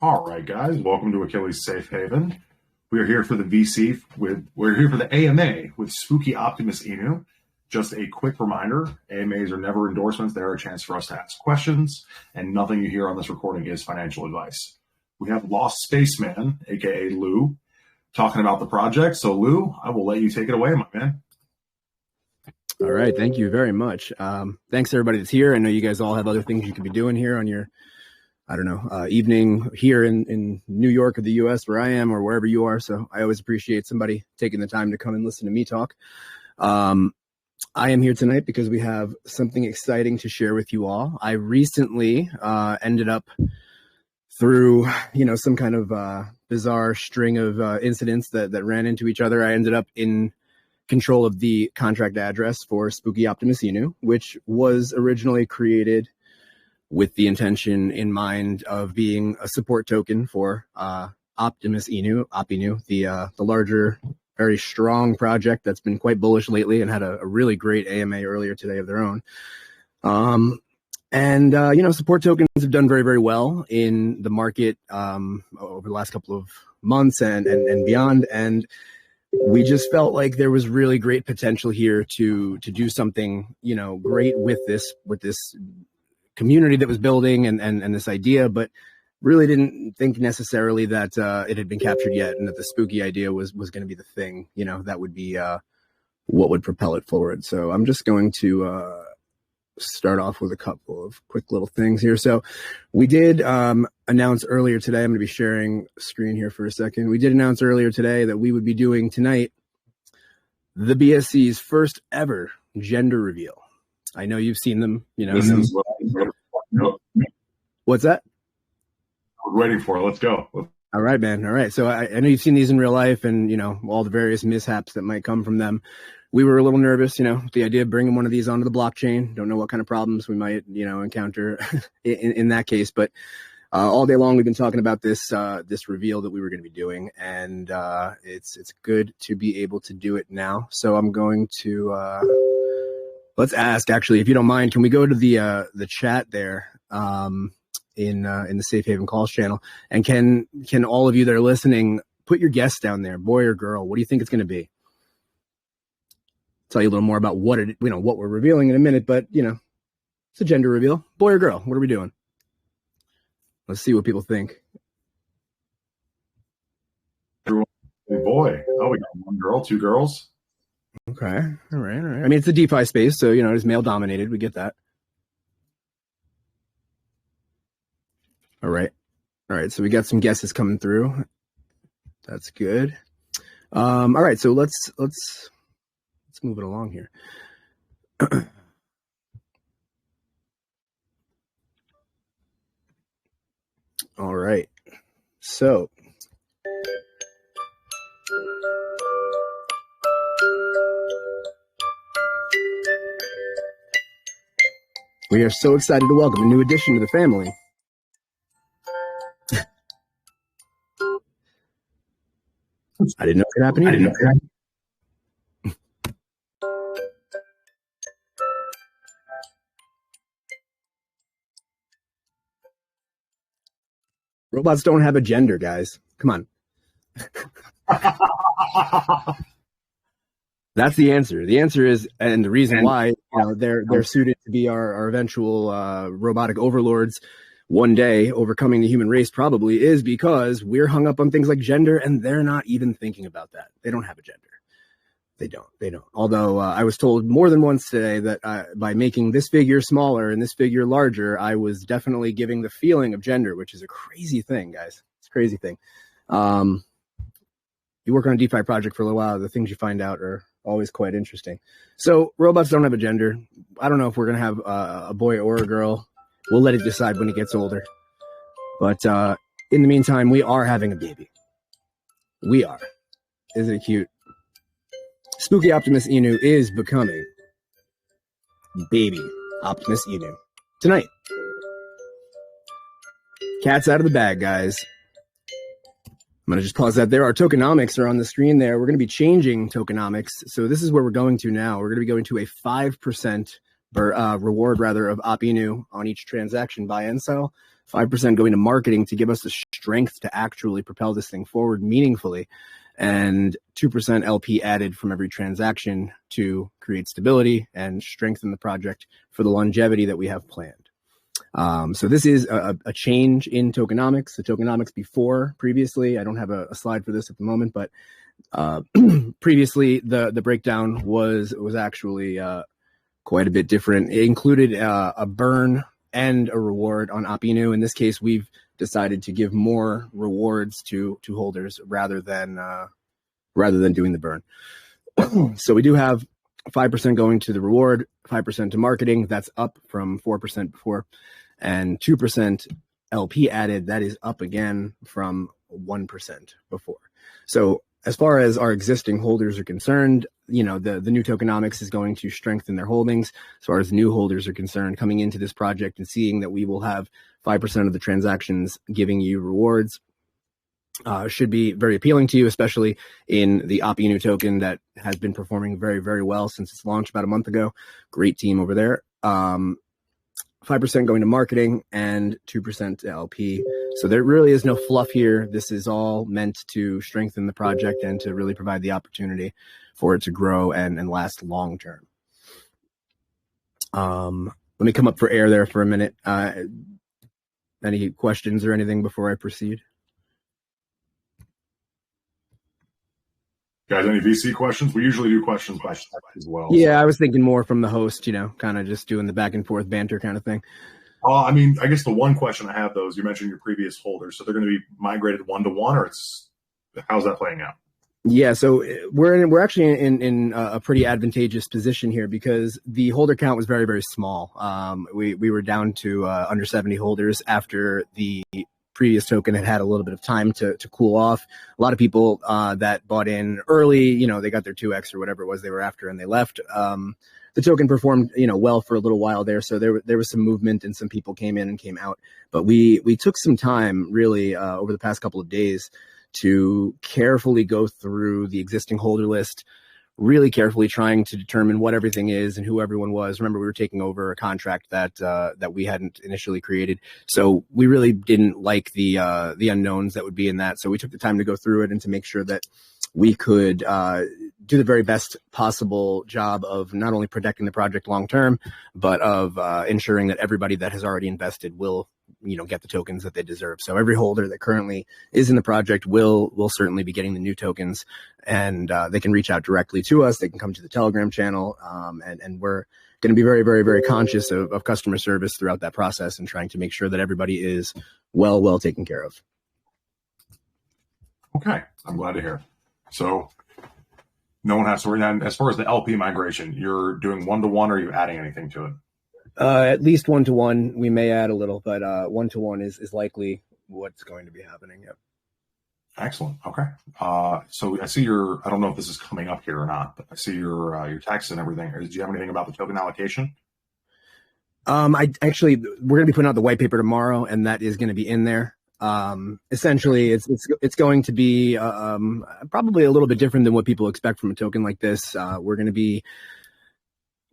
All right, guys, welcome to Achilles Safe Haven. We are here for the we're here for the AMA with Spooky Optimus Inu. Just a quick reminder, AMAs are never endorsements. They're a chance for us to ask questions, and nothing you hear on this recording is financial advice. We have Lost Spaceman, aka Lou, talking about the project. So Lou, I will let you take it away, my man. All right, thank you very much. Thanks everybody that's here. I know you guys all have other things you could be doing here on your evening here in New York or the US where I am or wherever you are. So I always appreciate somebody taking the time to come and listen to me talk. I am here tonight because we have something exciting to share with you all. I recently ended up through, some kind of bizarre string of incidents that ran into each other. I ended up in control of the contract address for Spooky Optimus Inu, which was originally created with the intention in mind of being a support token for Optimus Inu, the larger, very strong project that's been quite bullish lately and had a really great AMA earlier today of their own. Support tokens have done very, very well in the market over the last couple of months and beyond. And we just felt like there was really great potential here to do something, great with this community that was building and this idea, but really didn't think necessarily that it had been captured yet, and that the spooky idea was going to be the thing, that would be what would propel it forward. So I'm just going to start off with a couple of quick little things here. So we did announce earlier today, I'm going to be sharing screen here for a second. We did announce earlier today that we would be doing tonight the BSC's first ever gender reveal. I know you've seen them, What's that? We're waiting for it. Let's go. All right, man. All right. So I know you've seen these in real life and, all the various mishaps that might come from them. We were a little nervous, the idea of bringing one of these onto the blockchain. Don't know what kind of problems we might, encounter in that case. But all day long, we've been talking about this reveal that we were going to be doing. And it's good to be able to do it now. So I'm going to... let's ask, actually, if you don't mind, can we go to the chat there in the Safe Haven Calls channel? And can all of you that are listening put your guess down there, boy or girl? What do you think it's going to be? Tell you a little more about what we're revealing in a minute, but it's a gender reveal. Boy or girl? What are we doing? Let's see what people think. Boy, we got one girl, two girls. Okay. All right. I mean, it's a DeFi space, so, it's male dominated. We get that. All right. So we got some guesses coming through. That's good. All right. So let's move it along here. All right. So we are so excited to welcome a new addition to the family. I didn't know it could happen either. Robots don't have a gender, guys. Come on. That's the answer. The answer is, and the reason why they're suited to be our eventual robotic overlords one day, overcoming the human race probably, is because we're hung up on things like gender, and they're not even thinking about that. They don't have a gender. They don't. Although I was told more than once today that by making this figure smaller and this figure larger, I was definitely giving the feeling of gender, which is a crazy thing, guys. It's a crazy thing. You work on a DeFi project for a little while, the things you find out are always quite interesting. So robots don't have a gender. I don't know if we're going to have a boy or a girl. We'll let it decide when it gets older. But in the meantime, we are having a baby. We are. Isn't it cute? Spooky Optimus Inu is becoming baby Optimus Inu tonight. Cat's out of the bag, guys. I'm going to just pause that there. Our tokenomics are on the screen there. We're going to be changing tokenomics. So this is where we're going to now. We're going to be going to a 5% reward rather of Op Inu on each transaction, buy and sell. 5% going to marketing to give us the strength to actually propel this thing forward meaningfully, and 2% LP added from every transaction to create stability and strengthen the project for the longevity that we have planned. So this is a change in tokenomics. The tokenomics previously, I don't have a slide for this at the moment, but previously the breakdown was actually quite a bit different. It included a burn and a reward on Op Inu. In this case, we've decided to give more rewards to holders rather than doing the burn. So we do have 5% going to the reward, 5% to marketing. That's up from 4% before, and 2% LP added. That is up again from 1% before. So as far as our existing holders are concerned, the new tokenomics is going to strengthen their holdings. As far as new holders are concerned, coming into this project and seeing that we will have 5% of the transactions giving you rewards should be very appealing to you, especially in the Op Inu token that has been performing very, very well since its launch about a month ago. Great team over there. 5% going to marketing and 2% to LP. So there really is no fluff here. This is all meant to strengthen the project and to really provide the opportunity for it to grow and last long term. Let me come up for air there for a minute. Any questions or anything before I proceed? Guys, any VC questions? We usually do questions by text as well. Yeah, I was thinking more from the host, kind of just doing the back and forth banter kind of thing. I guess the one question I have, though, is you mentioned your previous holders. So they're going to be migrated 1-to-1, or how's that playing out? Yeah, so we're actually in a pretty advantageous position here because the holder count was very, very small. We were down to under 70 holders after the previous token had a little bit of time to cool off. A lot of people that bought in early, they got their 2x or whatever it was they were after and they left. The token performed, well for a little while there. So there was some movement and some people came in and came out. But we took some time really over the past couple of days to carefully go through the existing holder list, really carefully trying to determine what everything is and who everyone was. Remember, we were taking over a contract that we hadn't initially created. So we really didn't like the unknowns that would be in that. So we took the time to go through it and to make sure that we could do the very best possible job of not only protecting the project long term, but of ensuring that everybody that has already invested will get the tokens that they deserve. So every holder that currently is in the project will certainly be getting the new tokens, and they can reach out directly to us. They can come to the Telegram channel, and we're going to be very, very, very conscious of customer service throughout that process and trying to make sure that everybody is well taken care of. Okay, I'm glad to hear. So no one has to worry. And as far as the LP migration, you're doing 1-to-1, or are you adding anything to it? At least 1-to-1. We may add a little, but 1-to-1 is likely what's going to be happening. Yep. Excellent. Okay. So I see I don't know if this is coming up here or not, but I see your text and everything. Do you have anything about the token allocation? We're going to be putting out the white paper tomorrow, and that is going to be in there. Essentially, it's going to be probably a little bit different than what people expect from a token like this. We're going to be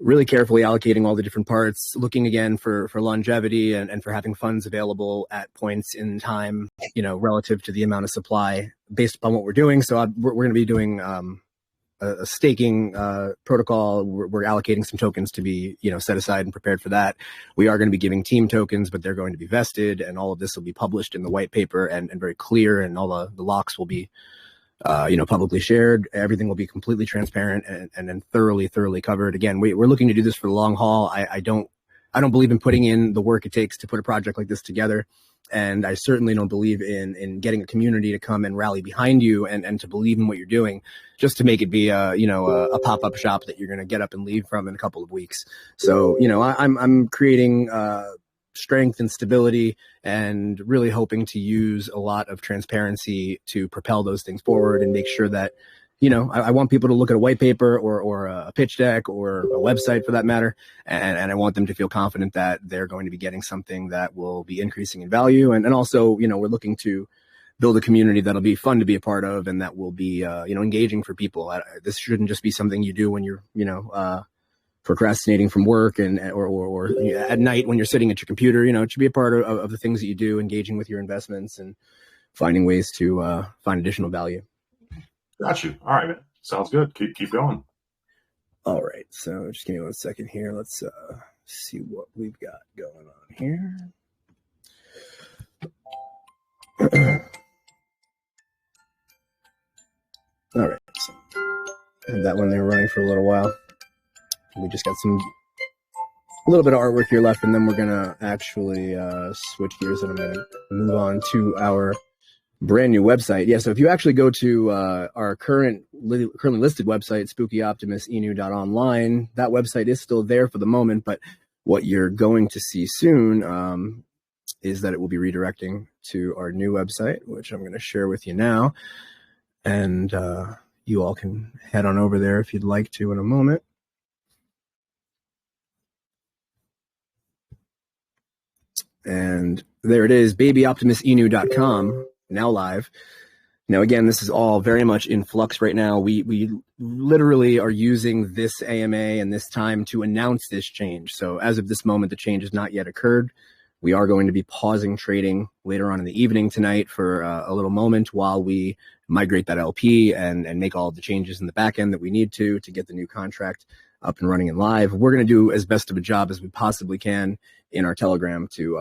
really carefully allocating all the different parts, looking again for longevity and for having funds available at points in time, relative to the amount of supply based upon what we're doing. So we're going to be doing a staking protocol. We're allocating some tokens to be, set aside and prepared for that. We are going to be giving team tokens, but they're going to be vested, and all of this will be published in the white paper and very clear, and all the locks will be publicly shared. Everything will be completely transparent and then thoroughly covered. Again, we're looking to do this for the long haul. I don't believe in putting in the work it takes to put a project like this together. And I certainly don't believe in getting a community to come and rally behind you and to believe in what you're doing just to make it be a pop-up shop that you're going to get up and leave from in a couple of weeks. So, I'm creating strength and stability and really hoping to use a lot of transparency to propel those things forward and make sure that, I want people to look at a white paper or a pitch deck or a website for that matter. And I want them to feel confident that they're going to be getting something that will be increasing in value. And also, we're looking to build a community that'll be fun to be a part of and that will be, engaging for people. This shouldn't just be something you do when you're, procrastinating from work or at night when you're sitting at your computer. It should be a part of the things that you do, engaging with your investments and finding ways to find additional value. Got you. All right, man. Sounds good. Keep going. All right. So just give me 1 second here. Let's see what we've got going on here. All right. So have that one there running for a little while. We just got a little bit of artwork here left, and then we're going to actually switch gears, and I'm going to move on to our brand new website. Yeah, so if you actually go to our currently listed website, spookyoptimusinu.online, that website is still there for the moment, but what you're going to see soon is that it will be redirecting to our new website, which I'm going to share with you now. And you all can head on over there if you'd like to in a moment. And there it is, babyoptimusinu.com, now live. Now, again, this is all very much in flux right now. We literally are using this AMA and this time to announce this change. So as of this moment, the change has not yet occurred. We are going to be pausing trading later on in the evening tonight for a little moment while we migrate that LP and make all of the changes in the back end that we need to get the new contract up and running and live. We're going to do as best of a job as we possibly can in our Telegram to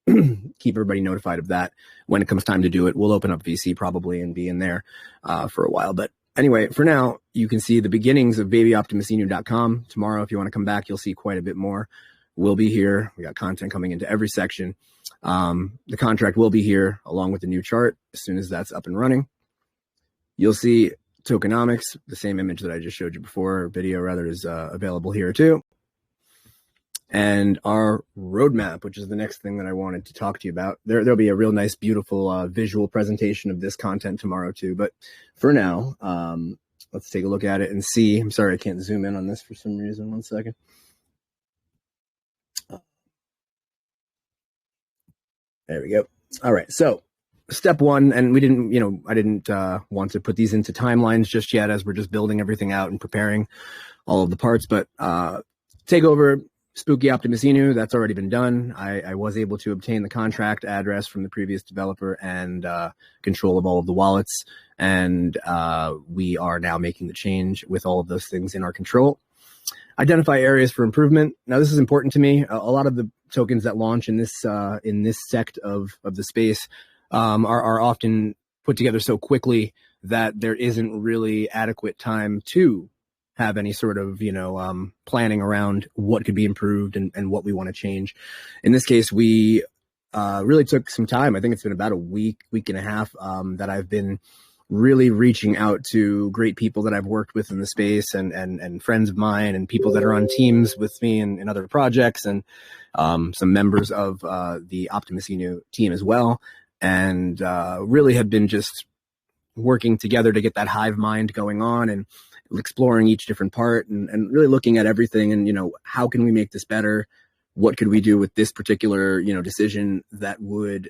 keep everybody notified of that. When it comes time to do it, we'll open up VC probably and be in there for a while. But anyway, for now, you can see the beginnings of babyoptimusinu.com. Tomorrow, if you want to come back, you'll see quite a bit more. We'll be here. We got content coming into every section. The contract will be here along with the new chart as soon as that's up and running. You'll see tokenomics, the same image that I just showed you before, video rather, is available here too. And our roadmap, which is the next thing that I wanted to talk to you about. There'll be a real nice, beautiful visual presentation of this content tomorrow too. But for now, let's take a look at it and see. I'm sorry, I can't zoom in on this for some reason. 1 second. There we go. All right. So step one, and I didn't want to put these into timelines just yet as we're just building everything out and preparing all of the parts, but take over Spooky Optimus Inu. That's already been done. I was able to obtain the contract address from the previous developer and control of all of the wallets. And we are now making the change with all of those things in our control. Identify areas for improvement. Now, this is important to me. A lot of the tokens that launch in this sect of the space are often put together so quickly that there isn't really adequate time to have any sort of planning around what could be improved and what we want to change. In this case, we really took some time. I think it's been about a week and a half that I've been really reaching out to great people that I've worked with in the space and friends of mine and people that are on teams with me in other projects and some members of the Optimus Inu team as well. And really have been just working together to get that hive mind going on and exploring each different part and really looking at everything and, how can we make this better? What could we do with this particular, decision that would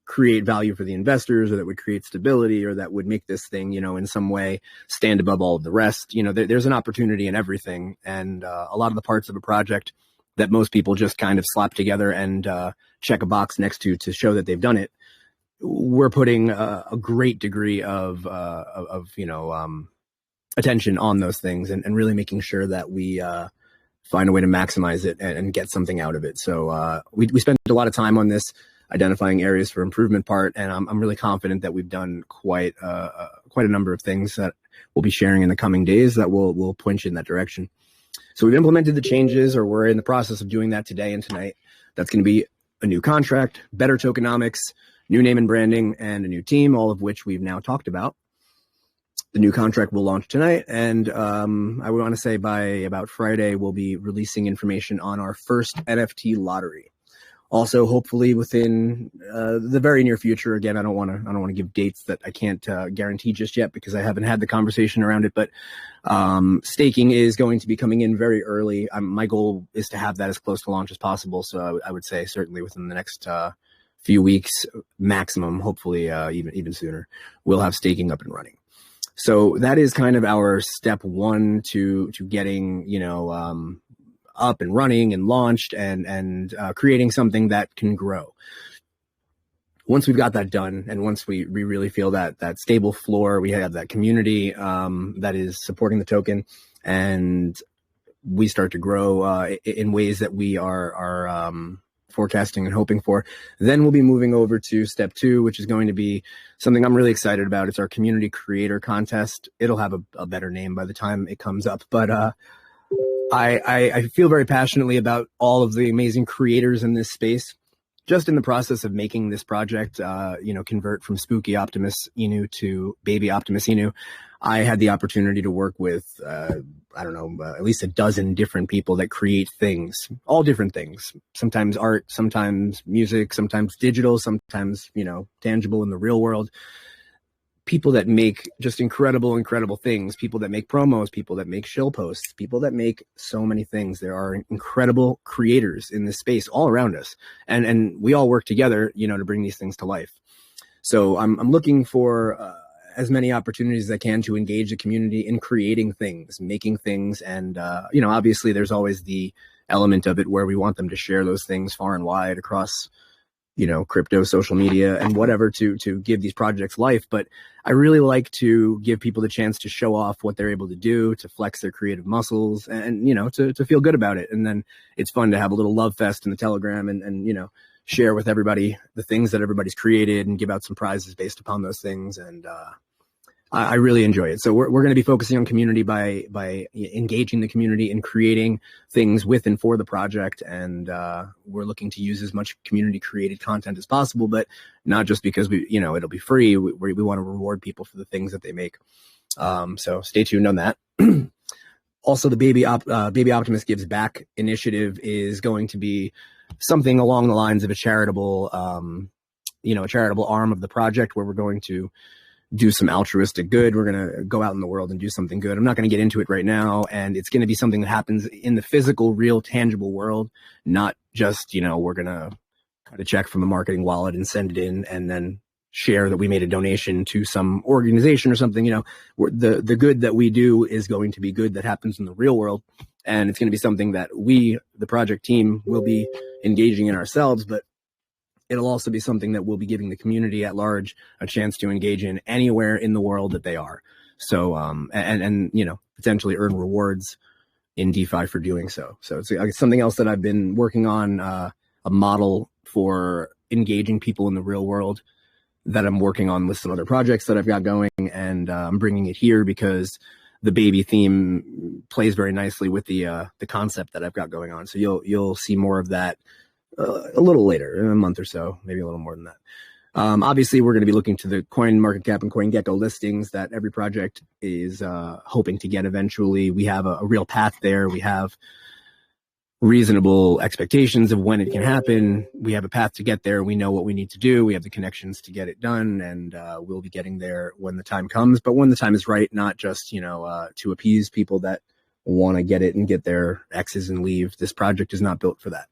create value for the investors or that would create stability or that would make this thing, in some way stand above all of the rest? There's an opportunity in everything. And a lot of the parts of a project that most people just kind of slap together and check a box next to show that they've done it. We're putting a great degree of attention on those things and really making sure that we find a way to maximize it and get something out of it. So we spent a lot of time on this, identifying areas for improvement part, and I'm really confident that we've done quite a number of things that we'll be sharing in the coming days that will point you in that direction. So we've implemented the changes, or we're in the process of doing that today and tonight. That's going to be a new contract, better tokenomics, new name and branding, and a new team, all of which we've now talked about. The new contract will launch tonight, and I would want to say by about Friday, we'll be releasing information on our first NFT lottery. Also, hopefully within the very near future. Again, I don't want to give dates that I can't guarantee just yet because I haven't had the conversation around it. But staking is going to be coming in very early. My goal is to have that as close to launch as possible. So I would say certainly within the next few weeks maximum, hopefully even sooner, we'll have staking up and running. So that is kind of our step one to getting, up and running and launched and creating something that can grow. Once we've got that done, and once we really feel that stable floor, we have that community that is supporting the token, and we start to grow in ways that we are forecasting and hoping for, then we'll be moving over to step 2, which is going to be something I'm really excited about. It's our community creator contest. It'll have a better name by the time it comes up, but I feel very passionately about all of the amazing creators in this space. Just in the process of making this project, convert from Spooky Optimus Inu to Baby Optimus Inu, I had the opportunity to work with, at least a dozen different people that create things, all different things. Sometimes art, sometimes music, sometimes digital, sometimes, tangible in the real world. People that make just incredible things, people that make promos, people that make shill posts, people that make so many things. There are incredible creators in this space all around us. And we all work together, to bring these things to life. So I'm looking for as many opportunities as I can to engage the community in creating things, making things. And, obviously there's always the element of it where we want them to share those things far and wide across crypto, social media, and whatever to give these projects life. But I really like to give people the chance to show off what they're able to do, to flex their creative muscles, and, to feel good about it. And then it's fun to have a little love fest in the Telegram and share with everybody the things that everybody's created and give out some prizes based upon those things. And I really enjoy it. So we're going to be focusing on community by engaging the community and creating things with and for the project. And we're looking to use as much community created content as possible, but not just because it'll be free. We want to reward people for the things that they make. So stay tuned on that. Also, the Baby Optimus Gives Back initiative is going to be something along the lines of a charitable arm of the project, where we're going to do some altruistic good. We're going to go out in the world and do something good. I'm not going to get into it right now. And it's going to be something that happens in the physical, real, tangible world, not just, we're going to cut a check from the marketing wallet and send it in and then share that we made a donation to some organization or something. The good that we do is going to be good that happens in the real world. And it's going to be something that we, the project team, will be engaging in ourselves, but it'll also be something that we'll be giving the community at large a chance to engage in anywhere in the world that they are. So, and potentially earn rewards in DeFi for doing so. So it's something else that I've been working on, a model for engaging people in the real world that I'm working on with some other projects that I've got going. And I'm bringing it here because the baby theme plays very nicely with the concept that I've got going on. So you'll see more of that a little later, in a month or so, maybe a little more than that. Obviously, we're going to be looking to the CoinMarketCap and CoinGecko listings that every project is hoping to get eventually. We have a real path there. We have reasonable expectations of when it can happen. We have a path to get there. We know what we need to do. We have the connections to get it done, and we'll be getting there when the time comes. But when the time is right, not just to appease people that want to get it and get their X's and leave. This project is not built for that.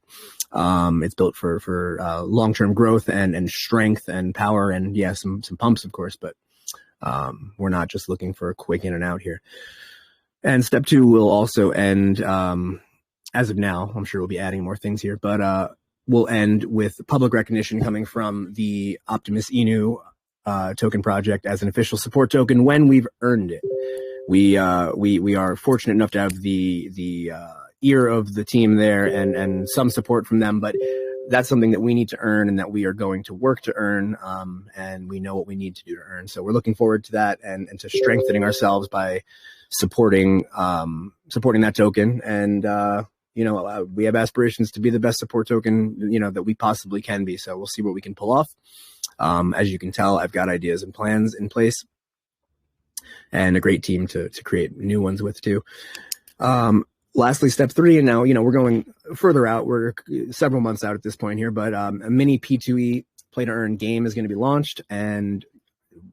It's built for long-term growth and strength and power and some pumps, of course, but we're not just looking for a quick in and out here. And step 2 will also end, as of now, I'm sure we'll be adding more things here, but we'll end with public recognition coming from the Optimus Inu token project as an official support token when we've earned it. We are fortunate enough to have the ear of the team there and some support from them, but that's something that we need to earn and that we are going to work to earn. And we know what we need to do to earn. So we're looking forward to that and to strengthening ourselves by supporting that token. And, we have aspirations to be the best support token, that we possibly can be. So we'll see what we can pull off. As you can tell, I've got ideas and plans in place and a great team to create new ones with too. Lastly, step 3, and now, we're going further out. We're several months out at this point here, but a mini P2E play to earn game is going to be launched, and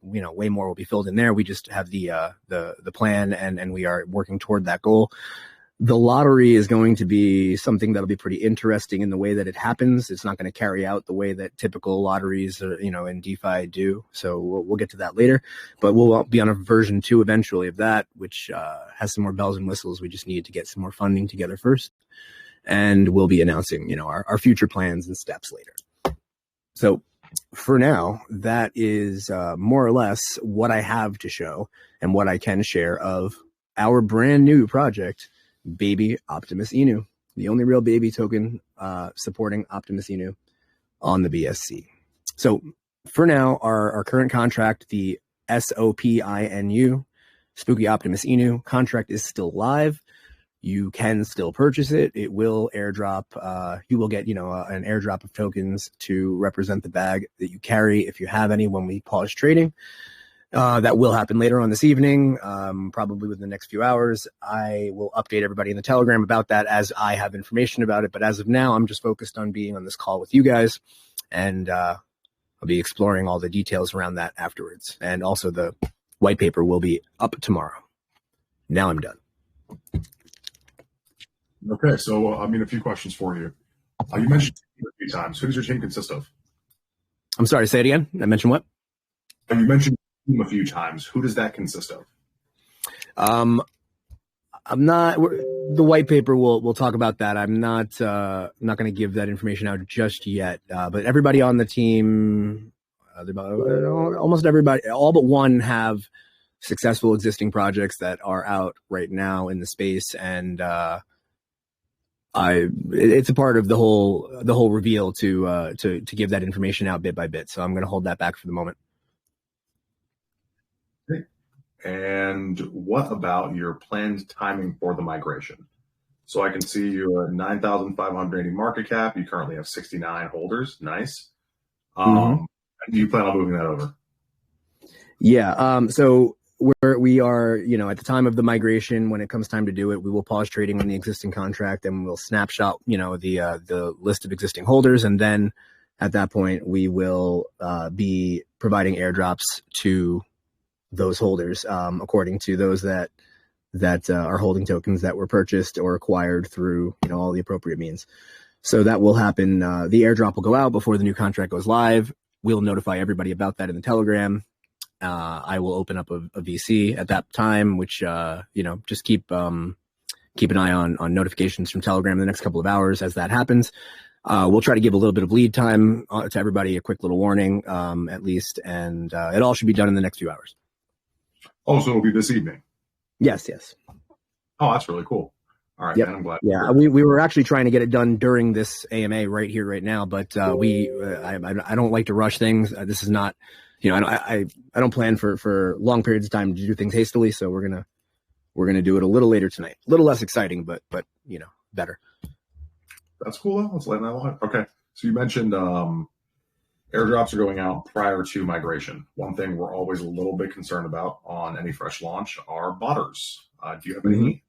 way more will be filled in there. We just have the plan, and we are working toward that goal. The lottery is going to be something that'll be pretty interesting in the way that it happens. It's not going to carry out the way that typical lotteries, in DeFi do. So we'll get to that later, but we'll be on a version 2 eventually of that, which has some more bells and whistles. We just need to get some more funding together first. and we'll be announcing, our future plans and steps later. So for now, that is more or less what I have to show and what I can share of our brand new project, Baby Optimus Inu, the only real baby token supporting Optimus Inu on the BSC. So for now, our current contract, the SOPINU, Spooky Optimus Inu contract, is still live. You can still purchase it. It will airdrop. You will get, an airdrop of tokens to represent the bag that you carry if you have any when we pause trading. That will happen later on this evening, probably within the next few hours. I will update everybody in the Telegram about that as I have information about it. But as of now, I'm just focused on being on this call with you guys, and I'll be exploring all the details around that afterwards. And also the white paper will be up tomorrow. Now I'm done. Okay, so a few questions for you. You mentioned team a few times. Who does your team consist of? I'm sorry, say it again. I mentioned what? You mentioned team a few times. Who does that consist of? I'm not. The white paper we'll talk about that. I'm not going to give that information out just yet. But everybody on the team, almost everybody, all but one, have successful existing projects that are out right now in the space, and it's a part of the whole reveal to give that information out bit by bit. So I'm going to hold that back for the moment. Okay. And what about your planned timing for the migration? So I can see you're at 9,580 market cap. You currently have 69 holders. Nice. Do you plan on moving that over? Yeah. So we are, at the time of the migration, when it comes time to do it, we will pause trading on the existing contract, and we'll snapshot, the list of existing holders. And then at that point, we will be providing airdrops to those holders, according to those that are holding tokens that were purchased or acquired through, all the appropriate means. So that will happen. The airdrop will go out before the new contract goes live. We'll notify everybody about that in the Telegram. I will open up a VC at that time, which, just keep an eye on notifications from Telegram in the next couple of hours as that happens. We'll try to give a little bit of lead time to everybody, a quick little warning, at least, and it all should be done in the next few hours. Oh, so it'll be this evening? Yes. Oh, that's really cool. All right, yep. Man, I'm glad. Yeah, we were actually trying to get it done during this AMA right here, right now, but I don't like to rush things. This is not, I don't plan for long periods of time to do things hastily. So we're gonna do it a little later tonight. A little less exciting, but better. That's cool though. Let's let that alone. Okay, so you mentioned airdrops are going out prior to migration. One thing we're always a little bit concerned about on any fresh launch are botters. Do you have any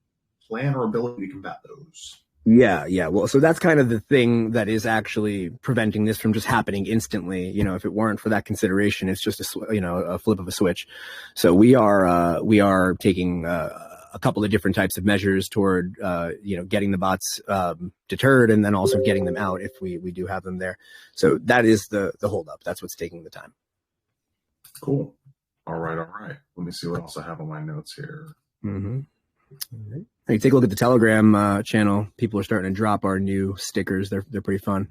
plan or ability to combat those? Yeah. Well, so that's kind of the thing that is actually preventing this from just happening instantly. If it weren't for that consideration, it's just a flip of a switch. So we are taking a couple of different types of measures toward getting the bots deterred, and then also getting them out if we do have them there. So that is the holdup. That's what's taking the time. Cool. All right. Let me see what else I have on my notes here. Right. Hey, take a look at the Telegram channel. People are starting to drop our new stickers. They're pretty fun.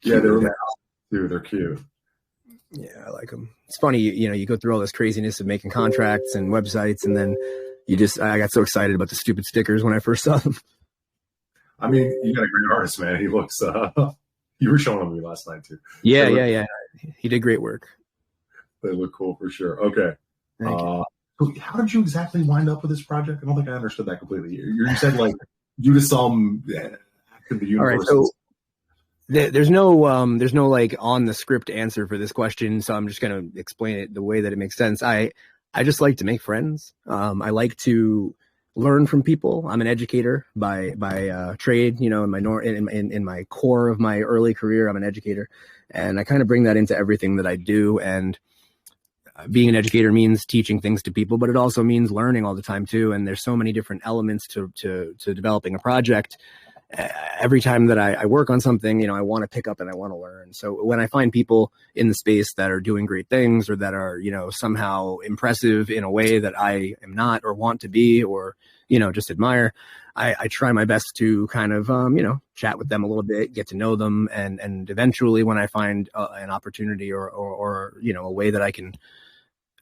Yeah, they're cute. Yeah, I like them. It's funny, you go through all this craziness of making contracts and websites, and then I got so excited about the stupid stickers when I first saw them. I mean, you got a great artist, man. He looks, you were showing them me last night too. Yeah. He did great work. They look cool for sure. Okay. Thank you. So how did you exactly wind up with this project? I don't think I understood that completely. You said due to some act of the universe. All right, so there's no like on the script answer for this question, so I'm just gonna explain it the way that it makes sense. I just like to make friends. I like to learn from people. I'm an educator by trade. In my core of my early career, I'm an educator, and I kind of bring that into everything that I do. And being an educator means teaching things to people, but it also means learning all the time too. And there's so many different elements to developing a project. Every time that I work on something, I want to pick up and I want to learn. So when I find people in the space that are doing great things, or that are, somehow impressive in a way that I am not or want to be, or, just admire, I try my best to kind of, chat with them a little bit, get to know them. And eventually when I find an opportunity or, a way that I can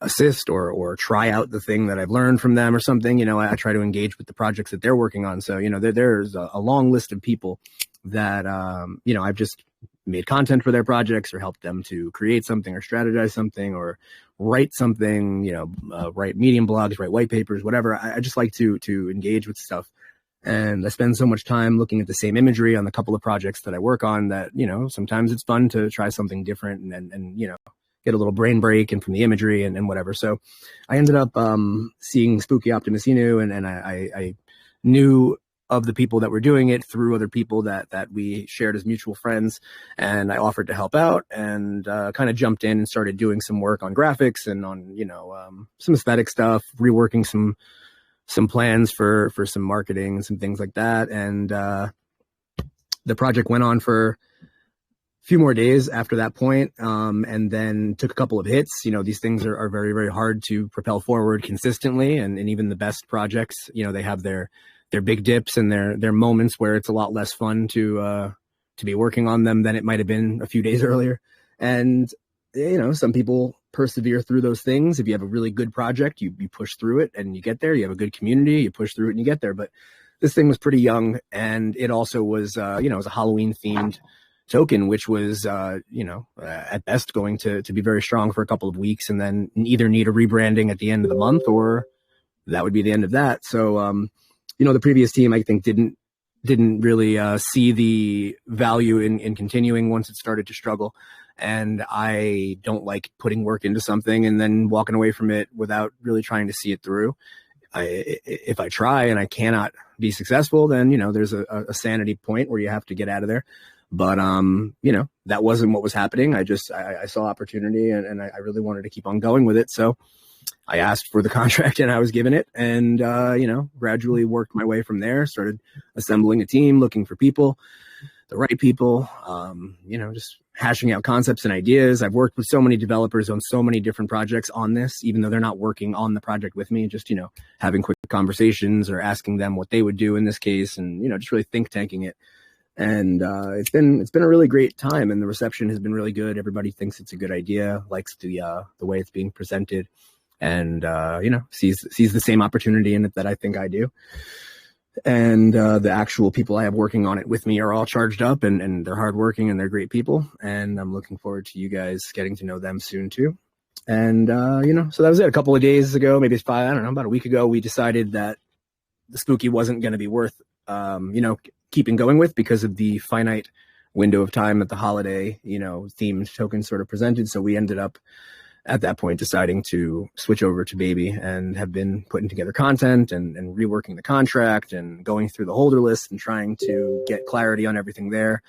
assist or try out the thing that I've learned from them or something, I try to engage with the projects that they're working on. So, there's a long list of people that, I've just made content for their projects or helped them to create something or strategize something or write something, write Medium blogs, write white papers, whatever. I just like to engage with stuff. And I spend so much time looking at the same imagery on the couple of projects that I work on that, sometimes it's fun to try something different and get a little brain break and from the imagery and whatever. So I ended up seeing Spooky Optimus Inu and I knew of the people that were doing it through other people that we shared as mutual friends. And I offered to help out and kind of jumped in and started doing some work on graphics and on, some aesthetic stuff, reworking some plans for some marketing and some things like that. And the project went on for a few more days after that point, and then took a couple of hits. These things are very, very hard to propel forward consistently. And even the best projects, they have their big dips and their moments where it's a lot less fun to be working on them than it might have been a few days earlier. And, some people persevere through those things. If you have a really good project, you push through it and you get there. You have a good community, you push through it and you get there. But this thing was pretty young, and it also was, it was a Halloween themed token, which was, at best going to be very strong for a couple of weeks and then either need a rebranding at the end of the month or that would be the end of that. So, the previous team, I think, didn't really see the value in continuing once it started to struggle. And I don't like putting work into something and then walking away from it without really trying to see it through. If I try and I cannot be successful, then, there's a sanity point where you have to get out of there. But, that wasn't what was happening. I saw opportunity and I really wanted to keep on going with it. So I asked for the contract and I was given it and, gradually worked my way from there, started assembling a team, looking for people, the right people, just hashing out concepts and ideas. I've worked with so many developers on so many different projects on this, even though they're not working on the project with me, just, having quick conversations or asking them what they would do in this case and, just really think tanking it. And it's been a really great time and the reception has been really good. Everybody thinks it's a good idea, likes the way it's being presented. And, sees the same opportunity in it that I think I do. And the actual people I have working on it with me are all charged up and they're hardworking and they're great people. And I'm looking forward to you guys getting to know them soon too. And, so that was it. A couple of days ago, maybe it's about a week ago, we decided that the Spooky wasn't going to be worth, keeping going with because of the finite window of time that the holiday, themed token sort of presented. So we ended up at that point deciding to switch over to Baby and have been putting together content and reworking the contract and going through the holder list and trying to get clarity on everything there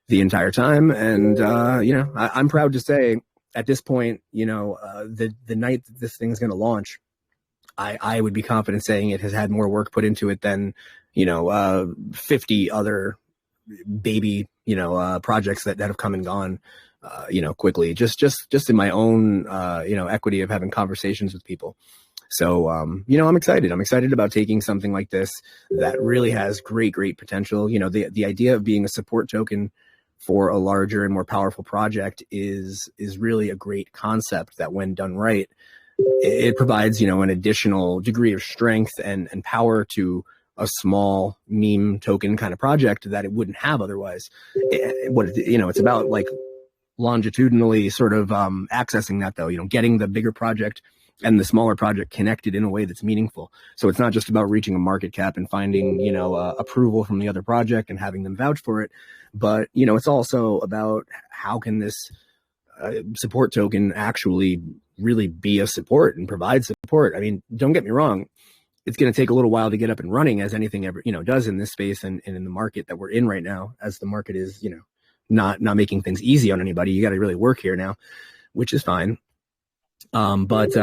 the entire time. And, I'm proud to say at this point, the night that this thing is going to launch, I would be confident saying it has had more work put into it than, 50 other Baby, projects that have come and gone, quickly, just in my own, equity of having conversations with people. So, I'm excited. I'm excited about taking something like this that really has great potential. The idea of being a support token for a larger and more powerful project is really a great concept that when done right, it provides, an additional degree of strength and power to a small meme token kind of project that it wouldn't have otherwise. It's about like longitudinally sort of accessing that though, getting the bigger project and the smaller project connected in a way that's meaningful. So it's not just about reaching a market cap and finding, approval from the other project and having them vouch for it, but, it's also about how can this support token actually really be a support and provide support. I mean, don't get me wrong. It's going to take a little while to get up and running as anything ever, does in this space and in the market that we're in right now, as the market is, not making things easy on anybody. You got to really work here now, which is fine. But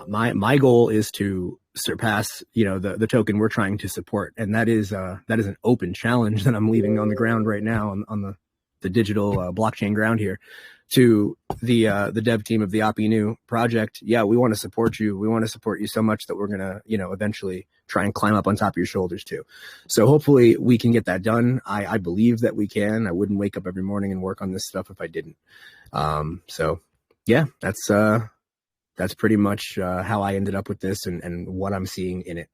my goal is to surpass, the token we're trying to support. And that is an open challenge that I'm leaving on the ground right now on the digital blockchain ground here to the dev team of the Op Inu project. Yeah, we want to support you. We want to support you so much that we're going to, eventually try and climb up on top of your shoulders too. So hopefully we can get that done. I believe that we can. I wouldn't wake up every morning and work on this stuff if I didn't. So yeah, that's pretty much how I ended up with this and what I'm seeing in it.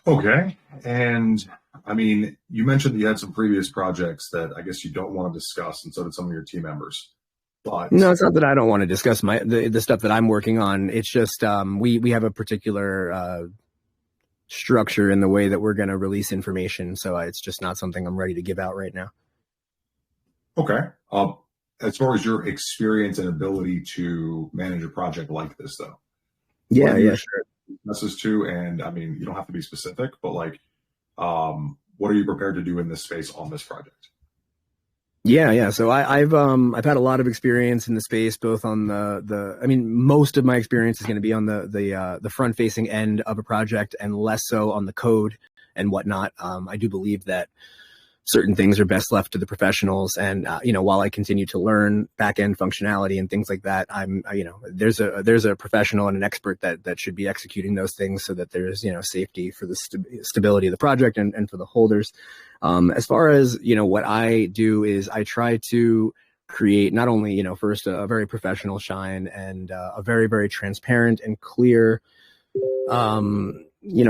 Okay. And I mean, you mentioned that you had some previous projects that I guess you don't want to discuss, and so did some of your team members. But no, it's not that I don't want to discuss the stuff that I'm working on. It's just we have a particular structure in the way that we're going to release information. So it's just not something I'm ready to give out right now. Okay. As far as your experience and ability to manage a project like this, though. Yeah, sure. Message to, and I mean, you don't have to be specific, but like, what are you prepared to do in this space on this project? Yeah. So I've had a lot of experience in the space, both on I mean, most of my experience is going to be on the front facing end of a project, and less so on the code and whatnot. I do believe that certain things are best left to the professionals, and while I continue to learn back end functionality and things like that, there's a professional and an expert that should be executing those things so that there's safety for the stability of the project and for the holders. As far as what I do is I try to create not only first a very professional shine and a very, very transparent and clear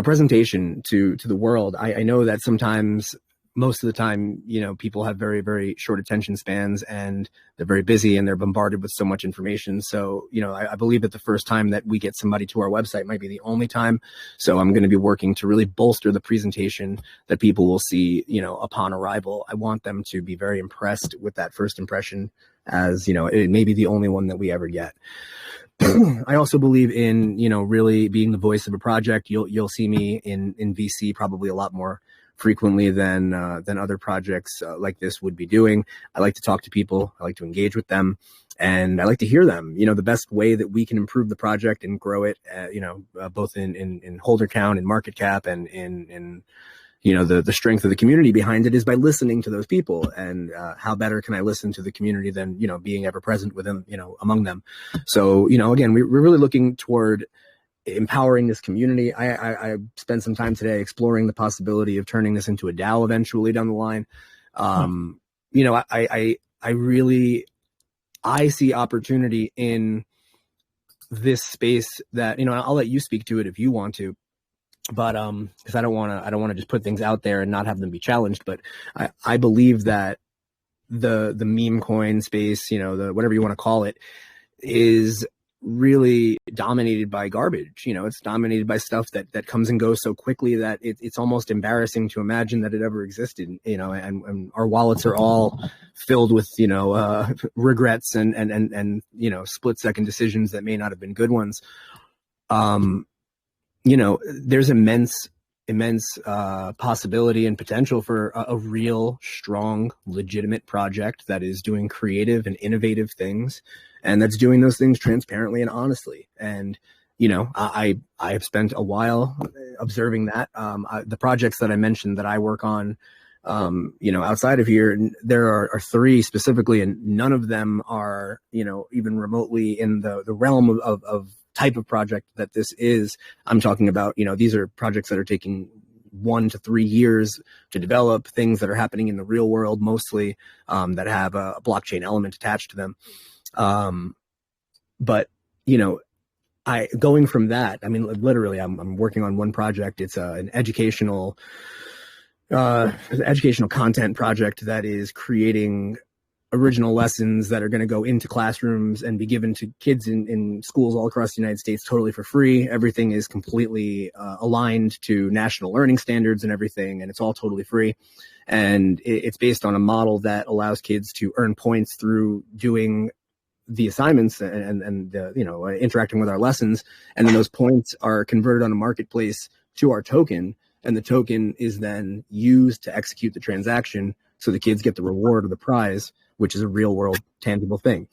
presentation to the world. I know that sometimes, most of the time, people have very, very short attention spans, and they're very busy and they're bombarded with so much information. So, I believe that the first time that we get somebody to our website might be the only time. So I'm going to be working to really bolster the presentation that people will see, upon arrival. I want them to be very impressed with that first impression, as, it may be the only one that we ever get. I also believe in, really being the voice of a project. You'll see me in VC probably a lot more frequently than other projects like this would be doing. I like to talk to people. I like to engage with them, and I like to hear them. The best way that we can improve the project and grow it, both in holder count and market cap and in the strength of the community behind it, is by listening to those people. And how better can I listen to the community than being ever present within among them. So again, we're really looking toward empowering this community. I spent some time today exploring the possibility of turning this into a DAO eventually down the line. I see opportunity in this space that, I'll let you speak to it if you want to, but because I don't want to just put things out there and not have them be challenged. But I believe that the meme coin space, the whatever you want to call it, is really dominated by garbage. It's dominated by stuff that comes and goes so quickly that it's almost embarrassing to imagine that it ever existed. And our wallets are all filled with regrets and split second decisions that may not have been good ones. There's immense possibility and potential for a real, strong, legitimate project that is doing creative and innovative things, and that's doing those things transparently and honestly. And I have spent a while observing that. The projects that I mentioned that I work on, outside of here, there are three specifically, and none of them are even remotely in the realm of type of project that this is. I'm talking about, these are projects that are taking 1 to 3 years to develop, things that are happening in the real world mostly, that have a blockchain element attached to them. But going from that, I mean, literally, I'm working on one project. It's an educational content project that is creating original lessons that are going to go into classrooms and be given to kids in schools all across the United States totally for free. Everything is completely aligned to national learning standards and everything, and it's all totally free. And it's based on a model that allows kids to earn points through doing the assignments and interacting with our lessons. And then those points are converted on a marketplace to our token, and the token is then used to execute the transaction. So the kids get the reward or the prize, which is a real world tangible thing.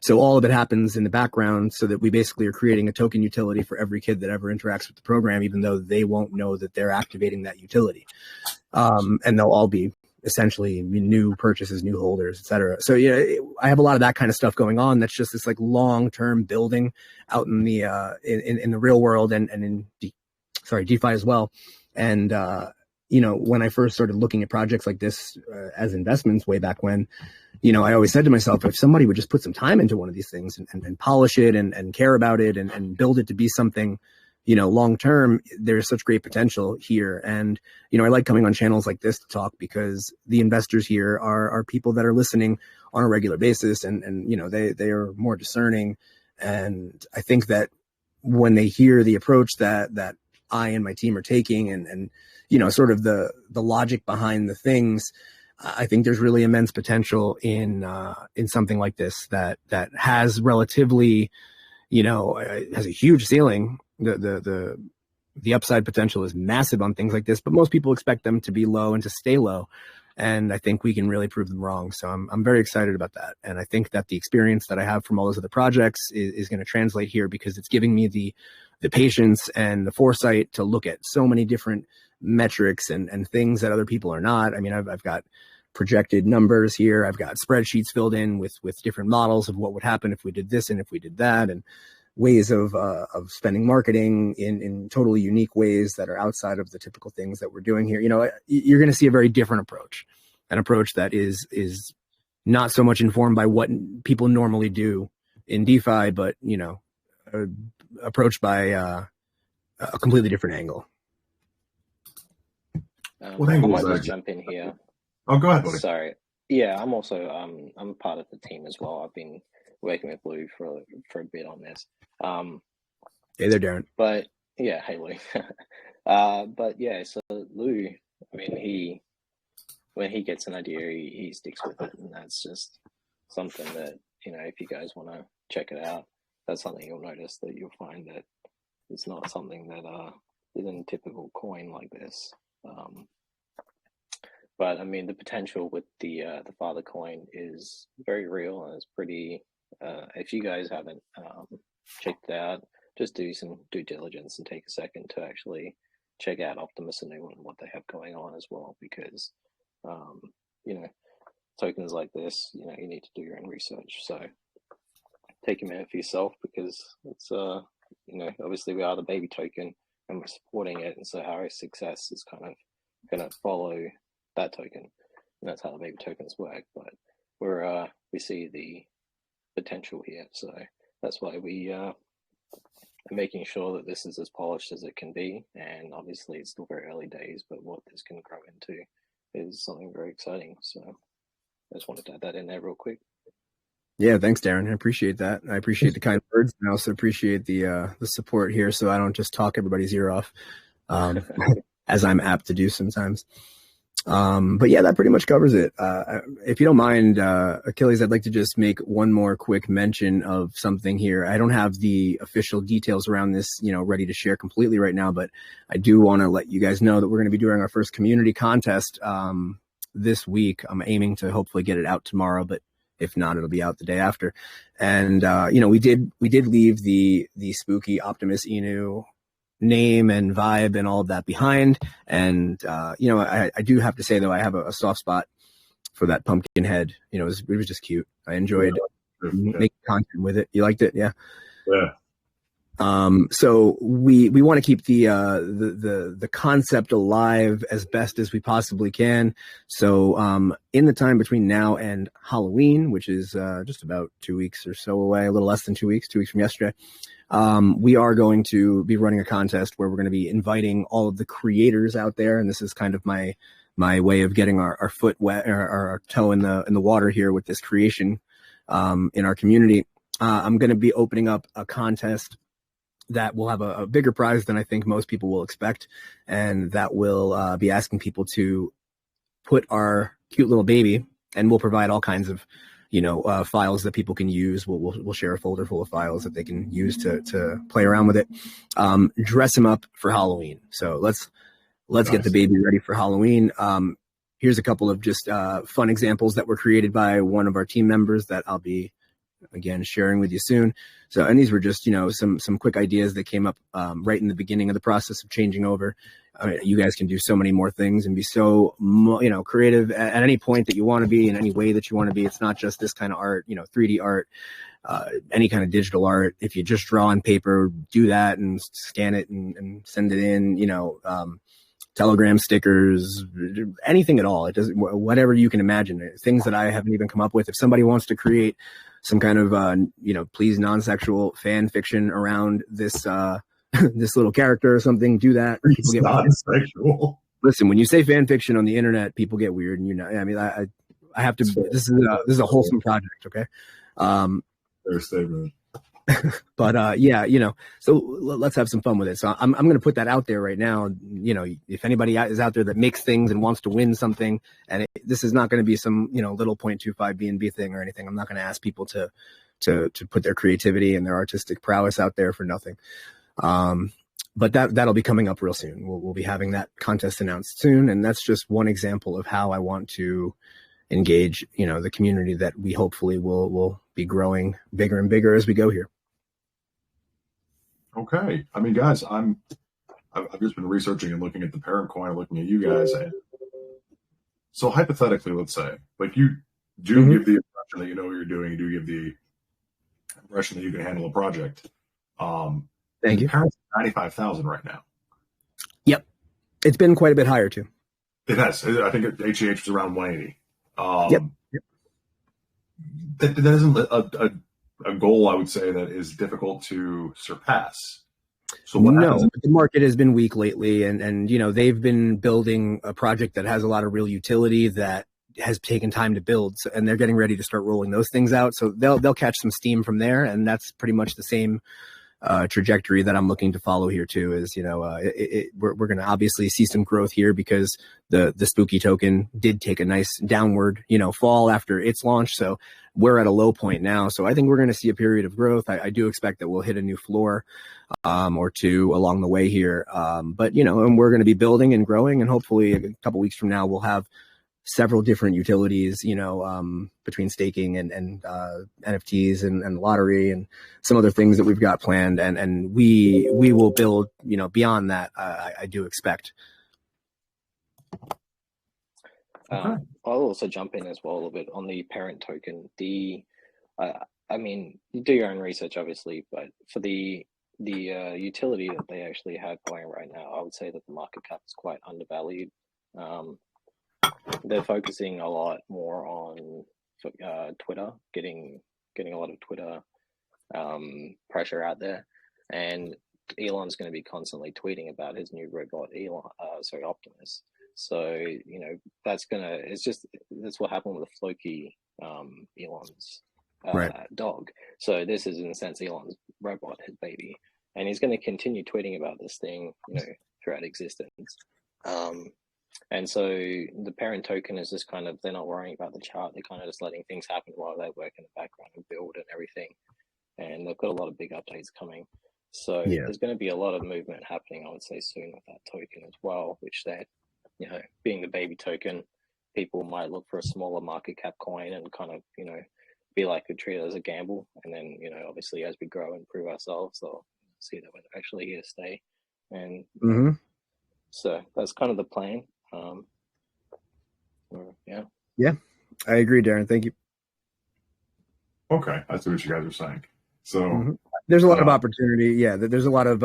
So all of it happens in the background, so that we basically are creating a token utility for every kid that ever interacts with the program, even though they won't know that they're activating that utility. And they'll all be essentially new purchases, new holders, et cetera. So I have a lot of that kind of stuff going on. That's just this like long-term building out in the in the real world and in DeFi as well. And, you know, when I first started looking at projects like this as investments way back when, you know, I always said to myself, if somebody would just put some time into one of these things and polish it and care about it and build it to be something, you know, long term, there's such great potential here. And, you know, I like coming on channels like this to talk because the investors here are people that are listening on a regular basis, and you know, they are more discerning. And I think that when they hear the approach that I and my team are taking and you know, sort of the logic behind the things, I think there's really immense potential in something like this that has relatively, you know, has a huge ceiling. The upside potential is massive on things like this, but most people expect them to be low and to stay low. And I think we can really prove them wrong. So I'm very excited about that. And I think that the experience that I have from all those other projects is going to translate here, because it's giving me the patience and the foresight to look at so many different metrics and things that other people are not. I mean, I've got projected numbers here. I've got spreadsheets filled in with different models of what would happen if we did this and if we did that, and ways of spending marketing in totally unique ways that are outside of the typical things that we're doing here. You know, you're going to see a very different approach, an approach that is not so much informed by what people normally do in DeFi, but, you know, approached by a completely different angle. I might just jump in here. Oh, go ahead, buddy. Sorry. Yeah, I'm also I'm part of the team as well. I've been working with Lou for a bit on this. Hey there, Darren. But yeah, hey Lou. But yeah, so Lou, I mean, when he gets an idea, he sticks with it, and that's just something that, you know, if you guys want to check it out, that's something you'll notice, that you'll find that it's not something that isn't a typical coin like this. But I mean, the potential with the father coin is very real, and it's pretty. If you guys haven't checked it out, just do some due diligence and take a second to actually check out Optimus Inu and what they have going on as well, because you know, tokens like this, you know, you need to do your own research. So take a minute for yourself, because it's you know, obviously we are the baby token and we're supporting it, and so our success is kind of going to follow that token, and that's how the baby tokens work. But we see the potential here, so that's why we are making sure that this is as polished as it can be. And obviously it's still very early days, but what this can grow into is something very exciting. So I just wanted to add that in there real quick. Yeah, thanks, Darren. I appreciate that. I appreciate the kind words, and I also appreciate the support here, so I don't just talk everybody's ear off, as I'm apt to do sometimes. But yeah, that pretty much covers it. If you don't mind, Achilles, I'd like to just make one more quick mention of something here. I don't have the official details around this, you know, ready to share completely right now, but I do want to let you guys know that we're going to be doing our first community contest this week. I'm aiming to hopefully get it out tomorrow, but if not, it'll be out the day after. And you know, we did leave the Spooky Optimus Inu name and vibe and all of that behind. And you know, I do have to say, though, I have a soft spot for that pumpkin head. You know, it was just cute. I enjoyed making content with it. You liked it? Yeah. Yeah. So we want to keep the concept alive as best as we possibly can. So in the time between now and Halloween, which is just about 2 weeks or so away, a little less than 2 weeks, 2 weeks from yesterday, we are going to be running a contest where we're going to be inviting all of the creators out there. And this is kind of my way of getting our foot wet, or our toe in the water here with this creation in our community. I'm going to be opening up a contest that will have a bigger prize than I think most people will expect. And that will be asking people to put our cute little baby, and we'll provide all kinds of, you know, files that people can use. We'll share a folder full of files that they can use to play around with it. Dress him up for Halloween. So let's nice. Get the baby ready for Halloween. Here's a couple of just fun examples that were created by one of our team members that I'll be again, sharing with you soon. So, and these were just, some quick ideas that came up right in the beginning of the process of changing over. I mean, you guys can do so many more things and be so, creative at any point that you want to be, in any way that you want to be. It's not just this kind of art, 3D art, any kind of digital art. If you just draw on paper, do that and scan it and send it in, Telegram stickers, anything at all. It doesn't, whatever you can imagine, things that I haven't even come up with. If somebody wants to create some kind of, please non-sexual fan fiction around this, this little character or something, do that. People get non-sexual. Listen, when you say fan fiction on the internet, people get weird, and I have to. This is a wholesome project, okay? Fair statement. But so let's have some fun with it. So I'm going to put that out there right now. If anybody is out there that makes things and wants to win something, and this is not going to be some little 0.25 B&B thing or anything. I'm not going to ask people to put their creativity and their artistic prowess out there for nothing. But that'll be coming up real soon. We'll be having that contest announced soon, and that's just one example of how I want to engage the community that we hopefully will be growing bigger and bigger as we go here. Okay. I mean, guys, I've just been researching and looking at the parent coin, looking at you guys. And so hypothetically, let's say, like, you do give the impression that you know what you're doing. You do give the impression that you can handle a project. Thank you. Parent's 95,000 right now. Yep. It's been quite a bit higher too. It has. I think HEH was around 180. Yep. That isn't a goal, I would say, that is difficult to surpass. So the market has been weak lately, and they've been building a project that has a lot of real utility that has taken time to build, and they're getting ready to start rolling those things out. So they'll catch some steam from there, and that's pretty much the same trajectory that I'm looking to follow here too. Is we're going to obviously see some growth here because the Spooky token did take a nice downward fall after its launch. So we're at a low point now. So I think we're going to see a period of growth. I do expect that we'll hit a new floor or two along the way here. But and we're going to be building and growing, and hopefully a couple weeks from now we'll have several different utilities, between staking and NFTs and lottery and some other things that we've got planned. And we will build, beyond that, I do expect. I'll also jump in as well a little bit on the parent token. I mean, you do your own research, obviously, but for the utility that they actually have going right now, I would say that the market cap is quite undervalued. They're focusing a lot more on Twitter, getting a lot of Twitter pressure out there, and Elon's going to be constantly tweeting about his new robot, Optimus. So that's what happened with the Floki, Elon's dog. So this is in a sense Elon's robot, his baby, and he's going to continue tweeting about this thing, throughout existence. And so the parent token is just kind of, they're not worrying about the chart. They're kind of just letting things happen while they work in the background and build and everything. And they've got a lot of big updates coming. So there's going to be a lot of movement happening, I would say, soon with that token as well, which that, being the baby token, people might look for a smaller market cap coin and kind of, be like, we treat it as a gamble. And then, obviously as we grow and prove ourselves, they'll see that we're actually here to stay. And so that's kind of the plan. Yeah, I agree, Darren. Thank you. Okay, I see what you guys are saying. So there's a lot of opportunity. Yeah, there's a lot of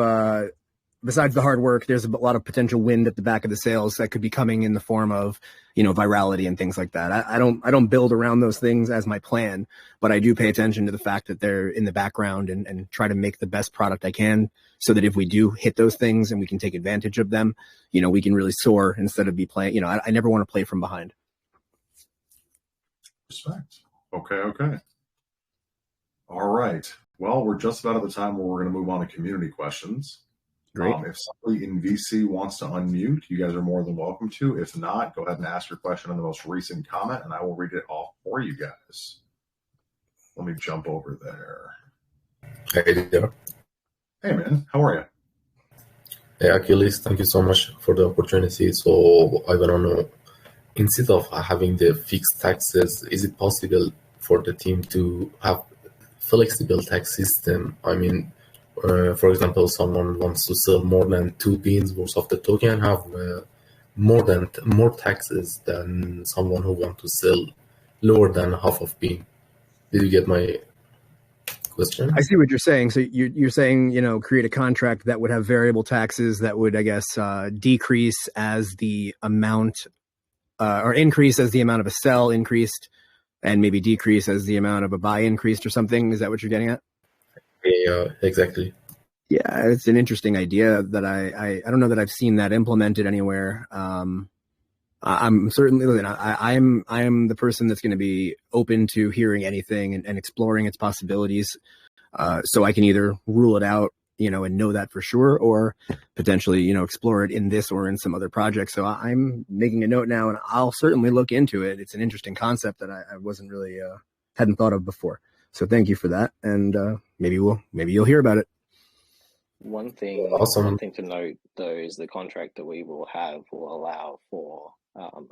besides the hard work, there's a lot of potential wind at the back of the sails that could be coming in the form of virality and things like that. I don't build around those things as my plan, but I do pay attention to the fact that they're in the background and try to make the best product I can, so that if we do hit those things and we can take advantage of them, we can really soar instead of be playing. I never want to play from behind. Respect. Okay. All right. Well, we're just about at the time where we're going to move on to community questions. Great. If somebody in VC wants to unmute, you guys are more than welcome to. If not, go ahead and ask your question in the most recent comment, and I will read it off for you guys. Let me jump over there. Hey there. Hey, man. How are you? Hey, Achilles. Thank you so much for the opportunity. So I want to know, instead of having the fixed taxes, is it possible for the team to have flexible tax system. I mean, for example, someone wants to sell more than 2 beans worth of the token, have more taxes than someone who want to sell lower than half of bean. Did you get my question? I see what you're saying. So you're saying, create a contract that would have variable taxes that would, I guess, decrease as the amount or increase as the amount of a sell increased, and maybe decrease as the amount of a buy increased or something. Is that what you're getting at? Yeah, exactly. Yeah, it's an interesting idea that I don't know that I've seen that implemented anywhere. I'm certainly, I am the person that's going to be open to hearing anything and exploring its possibilities. So I can either rule it out, and know that for sure, or potentially, explore it in this or in some other project. So I'm making a note now, and I'll certainly look into it. It's an interesting concept that I wasn't really, hadn't thought of before. So thank you for that. And maybe you'll hear about it. One thing to note, though, is the contract that we will have will allow for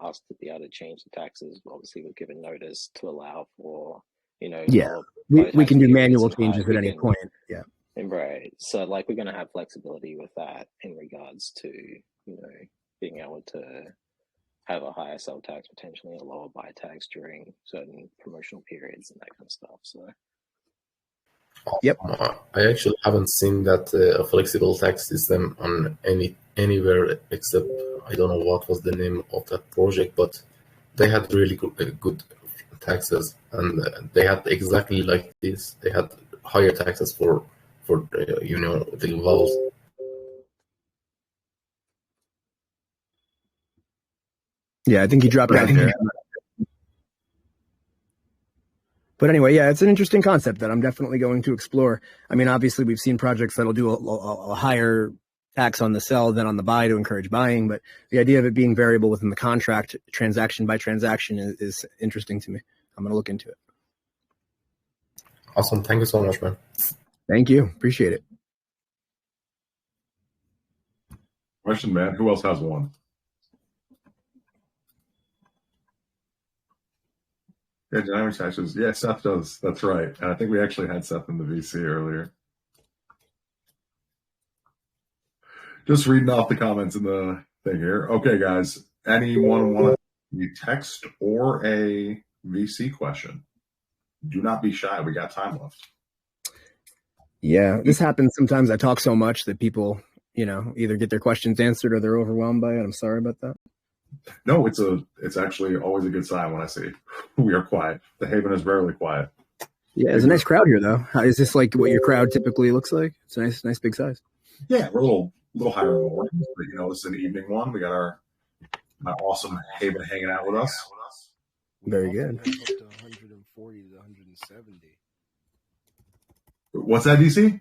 us to be able to change the taxes. Obviously, we're given notice to allow for, yeah, we can do manual changes at any point. Yeah. Right. So, we're going to have flexibility with that in regards to, being able to have a higher sell tax, potentially a lower buy tax during certain promotional periods and that kind of stuff. So. Yep. I actually haven't seen that flexible tax system on anywhere except I don't know what was the name of that project, but they had really good taxes, and they had exactly like this. They had higher taxes for the levels. Yeah, I think he dropped out there. But anyway, yeah, it's an interesting concept that I'm definitely going to explore. I mean, obviously, we've seen projects that'll do a higher tax on the sell than on the buy to encourage buying. But the idea of it being variable within the contract, transaction by transaction, is interesting to me. I'm going to look into it. Awesome. Thank you so much, man. Thank you. Appreciate it. Question, man. Who else has one? Yeah, dynamic taxes. Yeah, Seth does. That's right. And I think we actually had Seth in the VC earlier. Just reading off the comments in the thing here. Okay, guys. Anyone want a text or a VC question? Do not be shy. We got time left. Yeah, this happens sometimes. I talk so much that people, either get their questions answered or they're overwhelmed by it. I'm sorry about that. No, it's actually always a good sign when I see we are quiet. The Haven is rarely quiet. Yeah, there's a nice crowd here, though. Is this like what your crowd typically looks like? It's a nice big size. Yeah, we're a little higher in the mornings, but this is an evening one. We got my awesome Haven hanging out with us. Very good. Up to 140 to 170. What's that, DC?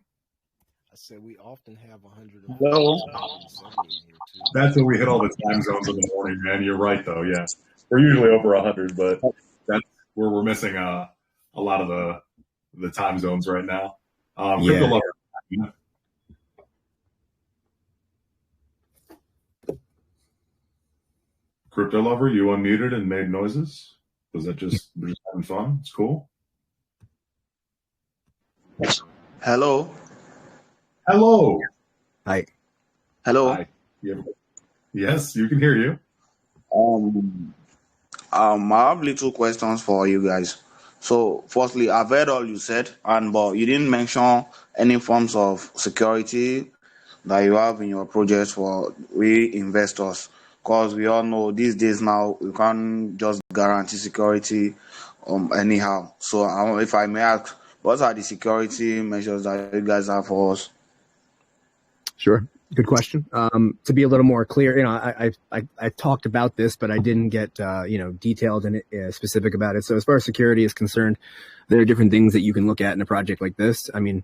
I said we often have 100. Hello. That's when we hit all the time zones in the morning, man. You're right, though. Yeah, we're usually over 100, but that's where we're missing a lot of the time zones right now. Crypto Lover. Crypto Lover, you unmuted and made noises. Was that just we're just having fun? It's cool. Hello. Hello. Hi. Hello. Hi. Yes, you can hear you. I have little questions for you guys. So, firstly, I've heard all you said, but you didn't mention any forms of security that you have in your projects for we investors. Because we all know these days now you can't just guarantee security anyhow. So, if I may ask, what are the security measures that you guys have for us? Sure. Good question. To be a little more clear, I talked about this, but I didn't get detailed and specific about it. So as far as security is concerned, there are different things that you can look at in a project like this. I mean,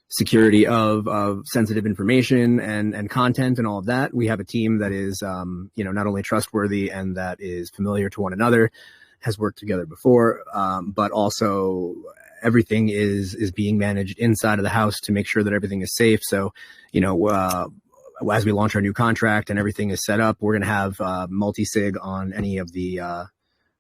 security of sensitive information and content and all of that. We have a team that is not only trustworthy and that is familiar to one another, has worked together before, but also everything is being managed inside of the house to make sure that everything is safe. So, as we launch our new contract and everything is set up, we're going to have multi-sig on any of the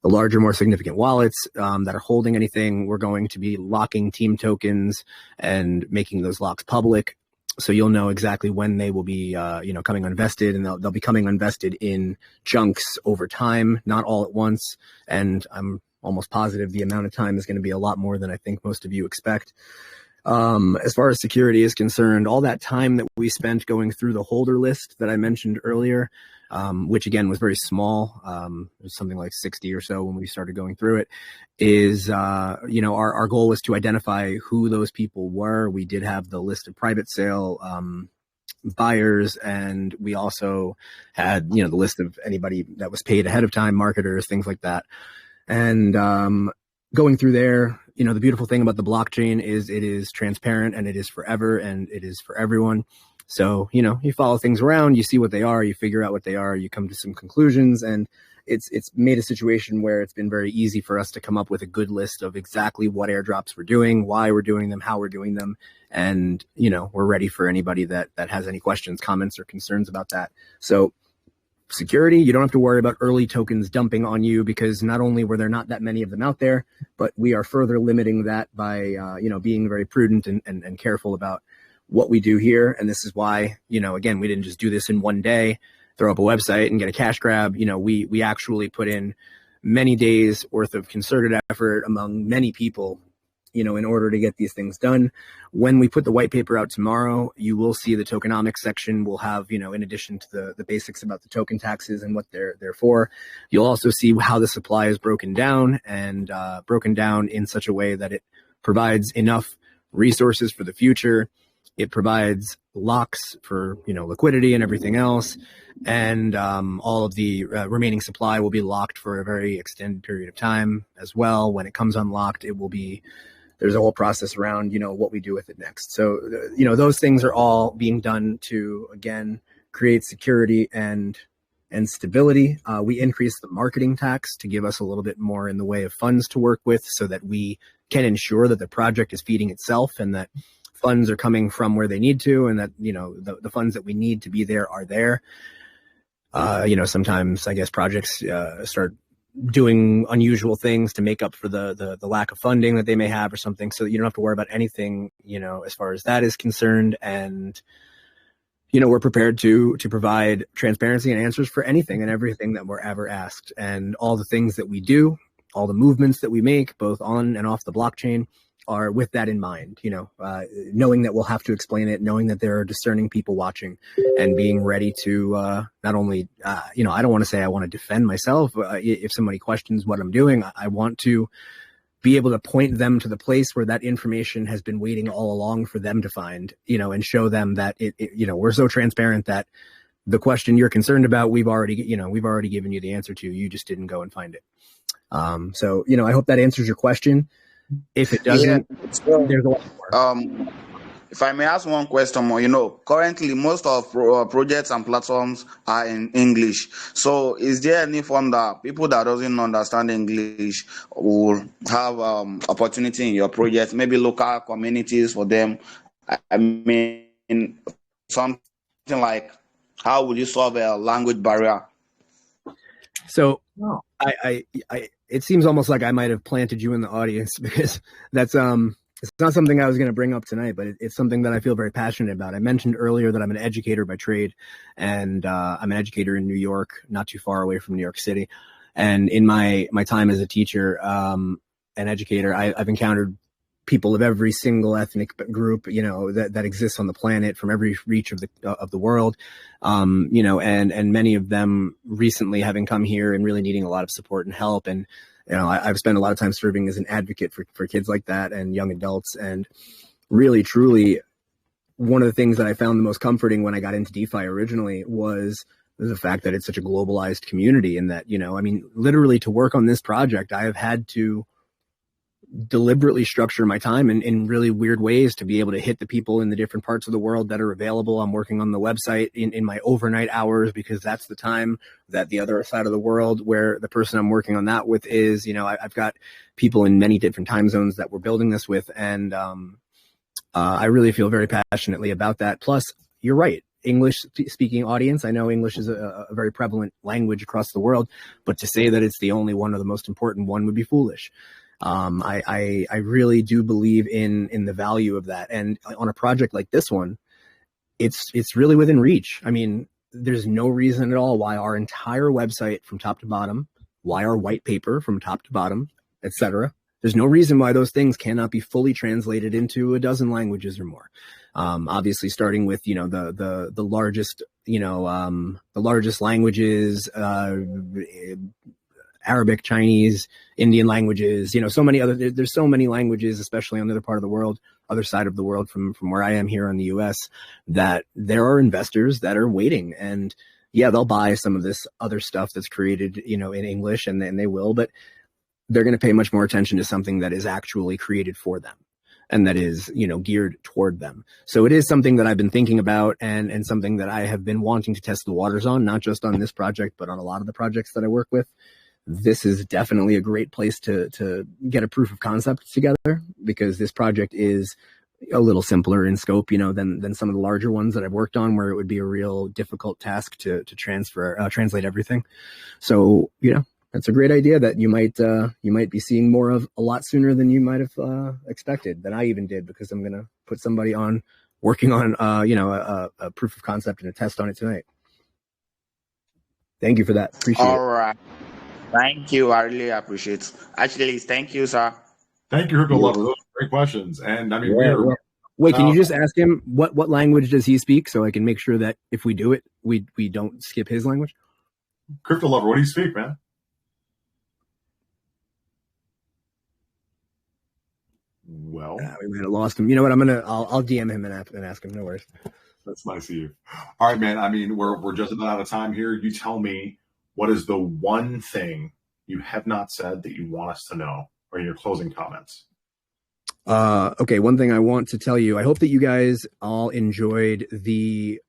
the larger, more significant wallets that are holding anything, we're going to be locking team tokens and making those locks public. So you'll know exactly when they will be, coming unvested, and they'll be coming unvested in chunks over time, not all at once. And I'm almost positive the amount of time is going to be a lot more than I think most of you expect. As far as security is concerned, all that time that we spent going through the holder list that I mentioned earlier, which again was very small, it was something like 60 or so when we started going through it, is, our goal was to identify who those people were. We did have the list of private sale buyers, and we also had, the list of anybody that was paid ahead of time, marketers, things like that. And going through there, the beautiful thing about the blockchain is it is transparent, and it is forever, and it is for everyone. So, you follow things around, you see what they are, you figure out what they are, you come to some conclusions, and it's made a situation where it's been very easy for us to come up with a good list of exactly what airdrops we're doing, why we're doing them, how we're doing them. And, we're ready for anybody that has any questions, comments, or concerns about that. So security, you don't have to worry about early tokens dumping on you, because not only were there not that many of them out there, but we are further limiting that by, being very prudent and careful about what we do here. And this is why, again, we didn't just do this in one day, throw up a website and get a cash grab. We actually put in many days worth of concerted effort among many people, in order to get these things done. When we put the white paper out tomorrow, you will see the tokenomics section will have, in addition to the basics about the token taxes and what they're for, you'll also see how the supply is broken down, and broken down in such a way that it provides enough resources for the future. It provides locks for, liquidity and everything else. And all of the remaining supply will be locked for a very extended period of time as well. When it comes unlocked, there's a whole process around, what we do with it next. So, those things are all being done to, again, create security and stability. We increased the marketing tax to give us a little bit more in the way of funds to work with, so that we can ensure that the project is feeding itself, and that funds are coming from where they need to, and that, the funds that we need to be there are there. Sometimes I guess projects start doing unusual things to make up for the lack of funding that they may have or something. So you don't have to worry about anything, as far as that is concerned. And, we're prepared to provide transparency and answers for anything and everything that we're ever asked. And all the things that we do, all the movements that we make, both on and off the blockchain, are with that in mind, knowing that we'll have to explain it, knowing that there are discerning people watching, and being ready to not only, I don't want to say I want to defend myself. If somebody questions what I'm doing, I want to be able to point them to the place where that information has been waiting all along for them to find, and show them that we're so transparent that the question you're concerned about, we've already given you the answer to. You just didn't go and find it. So, I hope that answers your question. If it doesn't, there's a lot more. If I may ask one question more, currently most of projects and platforms are in English. So is there any form that people that doesn't understand English will have opportunity in your project, maybe local communities for them? I mean, something like, how will you solve a language barrier? So I it seems almost like I might have planted you in the audience, because that's it's not something I was going to bring up tonight, but it's something that I feel very passionate about. I mentioned earlier that I'm an educator by trade, and I'm an educator in New York, not too far away from New York City. And in my time as a teacher, an educator, I've encountered people of every single ethnic group, that exists on the planet, from every reach of the world, and many of them recently having come here and really needing a lot of support and help. And, I've spent a lot of time serving as an advocate for kids like that and young adults. And really, truly, one of the things that I found the most comforting when I got into DeFi originally was the fact that it's such a globalized community, and that, literally to work on this project, I have had to deliberately structure my time in really weird ways to be able to hit the people in the different parts of the world that are available. I'm working on the website in my overnight hours, because that's the time that the other side of the world where the person I'm working on that with is. I've got people in many different time zones that we're building this with. And I really feel very passionately about that. Plus, you're right. English speaking audience. I know English is a very prevalent language across the world, but to say that it's the only one or the most important one would be foolish. I really do believe in the value of that. And on a project like this one, it's really within reach. I mean, there's no reason at all why our entire website from top to bottom, why our white paper from top to bottom, etc. There's no reason why those things cannot be fully translated into a dozen languages or more. Obviously, starting with the largest the largest languages, Arabic, Chinese, Indian languages. So many other. There's so many languages, especially on the other part of the world, other side of the world from where I am here in the U.S., that there are investors that are waiting. And yeah, they'll buy some of this other stuff that's created, in English, and they will, but they're going to pay much more attention to something that is actually created for them and that is, geared toward them. So it is something that I've been thinking about and something that I have been wanting to test the waters on, not just on this project, but on a lot of the projects that I work with. This is definitely a great place to get a proof of concept together, because this project is a little simpler in scope, than some of the larger ones that I've worked on, where it would be a real difficult task to translate everything. So, that's a great idea that you might be seeing more of a lot sooner than you might have expected, than I even did, because I'm going to put somebody on working on, a proof of concept and a test on it tonight. Thank you for that. Appreciate it. All right. Thank you. I really appreciate it. Actually, thank you, sir. Thank you, Rico Lover. Those are great questions. And I mean, Wait, can you just ask him what language does he speak, so I can make sure that if we do it, we don't skip his language? Crypto Lover, what do you speak, man? Well, we might have lost him. You know what? I'll DM him and ask him. No worries. That's nice of you. All right, man. I mean, we're just about out of time here. You tell me, what is the one thing you have not said that you want us to know, or in your closing comments? Okay. One thing I want to tell you, I hope that you guys all enjoyed the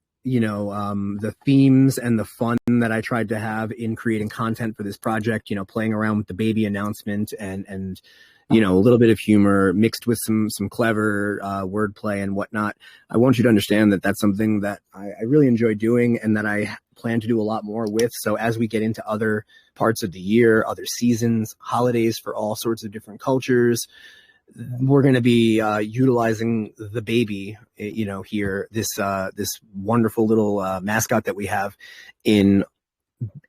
themes and the fun that I tried to have in creating content for this project, playing around with the baby announcement and a little bit of humor mixed with some clever wordplay and whatnot. I want you to understand that that's something that I really enjoy doing and that I plan to do a lot more with. So as we get into other parts of the year, other seasons, holidays for all sorts of different cultures, we're going to be utilizing the baby, here, this wonderful little mascot that we have, in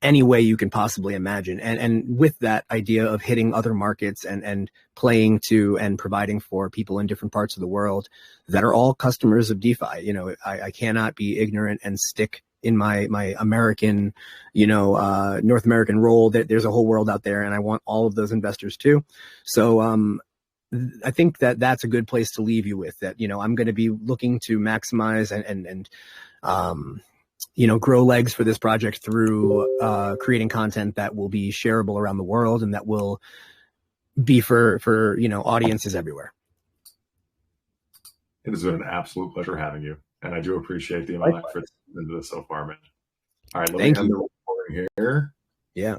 any way you can possibly imagine. And with that idea of hitting other markets and playing to and providing for people in different parts of the world that are all customers of DeFi. I cannot be ignorant and stick in my American, North American role. That there's a whole world out there, and I want all of those investors too. So, I think that that's a good place to leave you with that. I'm going to be looking to maximize and grow legs for this project through creating content that will be shareable around the world and that will be for audiences everywhere. It has been an absolute pleasure having you, and I do appreciate the amount of effort into this so far, man. All right, let me end the recording here. Yeah.